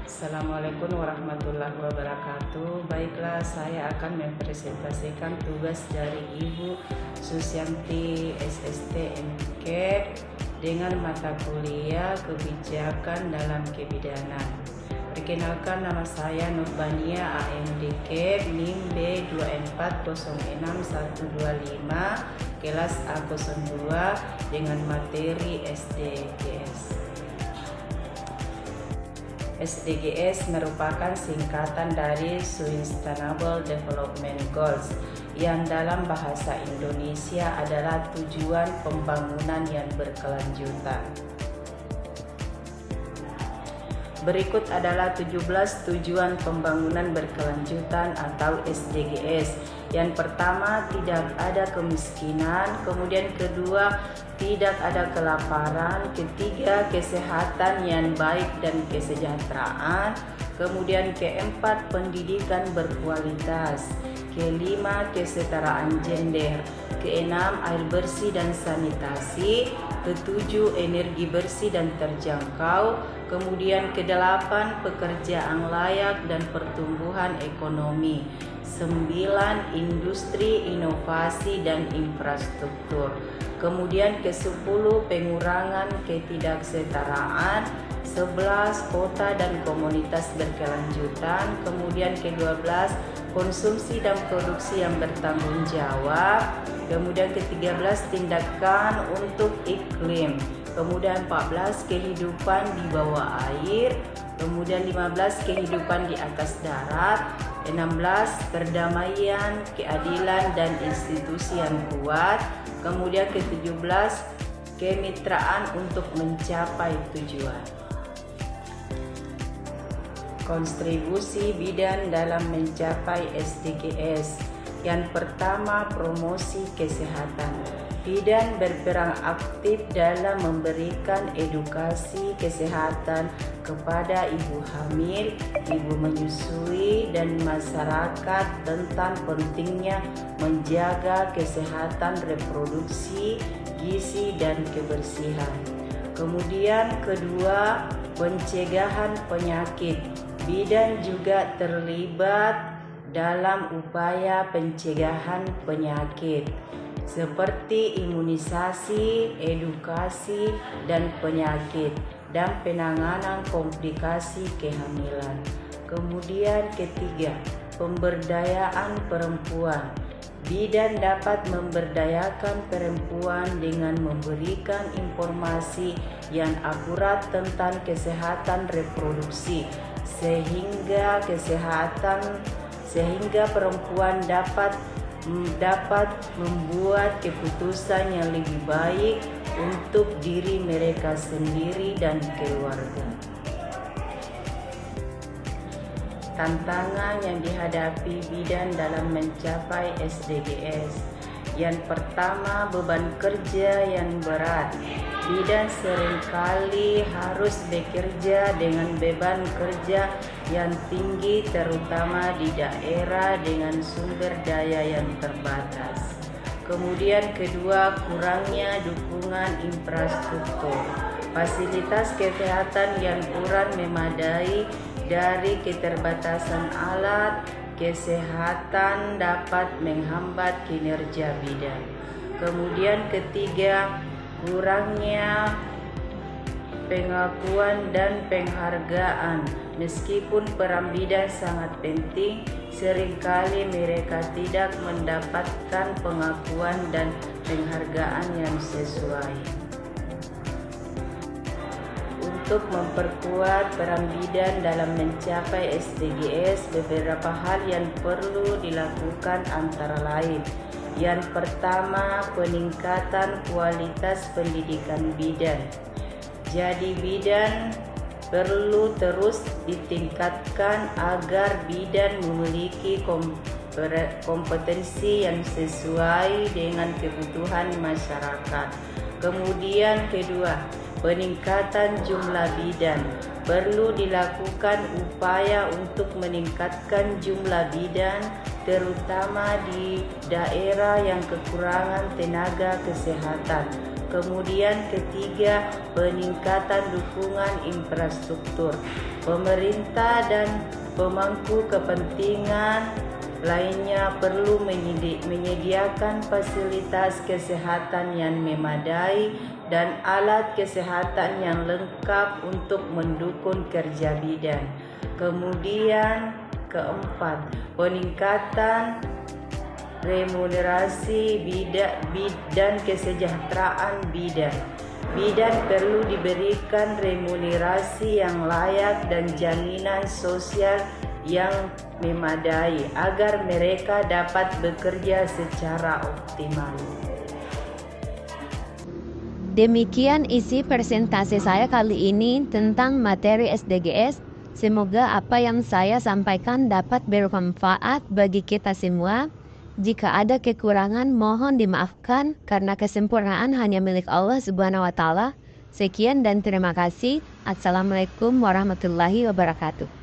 Assalamualaikum warahmatullahi wabarakatuh. Baiklah, saya akan mempresentasikan tugas dari Ibu Susianti SST MK dengan mata kuliah Kebijakan dalam Kebidanan. Perkenalkan, nama saya Nurbania AMDK, NIM B2406125, kelas A02 dengan materi SDGs. SDGs merupakan singkatan dari Sustainable Development Goals yang dalam bahasa Indonesia adalah tujuan pembangunan yang berkelanjutan. Berikut adalah 17 tujuan pembangunan berkelanjutan atau SDGs. Yang pertama, tidak ada kemiskinan. Kemudian kedua, tidak ada kelaparan. Ketiga, kesehatan yang baik dan kesejahteraan. Kemudian keempat, pendidikan berkualitas. Kelima, kesetaraan gender. Keenam, air bersih dan sanitasi. Ketujuh, energi bersih dan terjangkau. Kemudian kedelapan, pekerjaan layak dan pertumbuhan ekonomi. 9, industri, inovasi dan infrastruktur. Kemudian ke-10, pengurangan ketidaksetaraan. 11, kota dan komunitas berkelanjutan. Kemudian ke-12, konsumsi dan produksi yang bertanggung jawab. Kemudian ke-13, tindakan untuk iklim. Kemudian 14, kehidupan di bawah air. Kemudian 15, kehidupan di atas darat. 16, perdamaian, keadilan dan institusi yang kuat. Kemudian ke-17, kemitraan untuk mencapai tujuan. Kontribusi bidan dalam mencapai SDGs. Yang pertama, promosi kesehatan. Bidan berperan aktif dalam memberikan edukasi kesehatan kepada ibu hamil, ibu menyusui, dan masyarakat tentang pentingnya menjaga kesehatan reproduksi, gizi, dan kebersihan. Kemudian kedua, pencegahan penyakit. Bidan juga terlibat dalam upaya pencegahan penyakit seperti imunisasi, edukasi, dan penyakit, dan penanganan komplikasi kehamilan. Kemudian ketiga, pemberdayaan perempuan. Bidan dapat memberdayakan perempuan dengan memberikan informasi yang akurat tentang kesehatan reproduksi sehingga perempuan dapat membuat keputusan yang lebih baik untuk diri mereka sendiri dan keluarga. Tantangan yang dihadapi bidan dalam mencapai SDGs. Yang pertama, beban kerja yang berat. Bidan seringkali harus bekerja dengan beban kerja yang tinggi, terutama di daerah dengan sumber daya yang terbatas. Kemudian kedua, kurangnya dukungan infrastruktur. Fasilitas kesehatan yang kurang memadai dari keterbatasan alat kesehatan dapat menghambat kinerja bidan. Kemudian ketiga, kurangnya pengakuan dan penghargaan. Meskipun peran bidan sangat penting, seringkali mereka tidak mendapatkan pengakuan dan penghargaan yang sesuai. Untuk memperkuat peran bidan dalam mencapai SDGs, beberapa hal yang perlu dilakukan antara lain. Yang pertama, peningkatan kualitas pendidikan bidan. Jadi bidan perlu terus ditingkatkan agar bidan memiliki kompetensi yang sesuai dengan kebutuhan masyarakat. Kemudian kedua, peningkatan jumlah bidan. Perlu dilakukan upaya untuk meningkatkan jumlah bidan, terutama di daerah yang kekurangan tenaga kesehatan. Kemudian ketiga, peningkatan dukungan infrastruktur. Pemerintah dan pemangku kepentingan lainnya perlu menyediakan fasilitas kesehatan yang memadai dan alat kesehatan yang lengkap untuk mendukung kerja bidan. Kemudian keempat, peningkatan remunerasi dan kesejahteraan bidan. Bidan perlu diberikan remunerasi yang layak dan jaminan sosial yang memadai agar mereka dapat bekerja secara optimal. Demikian isi presentasi saya kali ini tentang materi SDGs. Semoga apa yang saya sampaikan dapat bermanfaat bagi kita semua. Jika ada kekurangan mohon dimaafkan karena kesempurnaan hanya milik Allah Subhanahu wa taala. Sekian dan terima kasih. Assalamualaikum warahmatullahi wabarakatuh.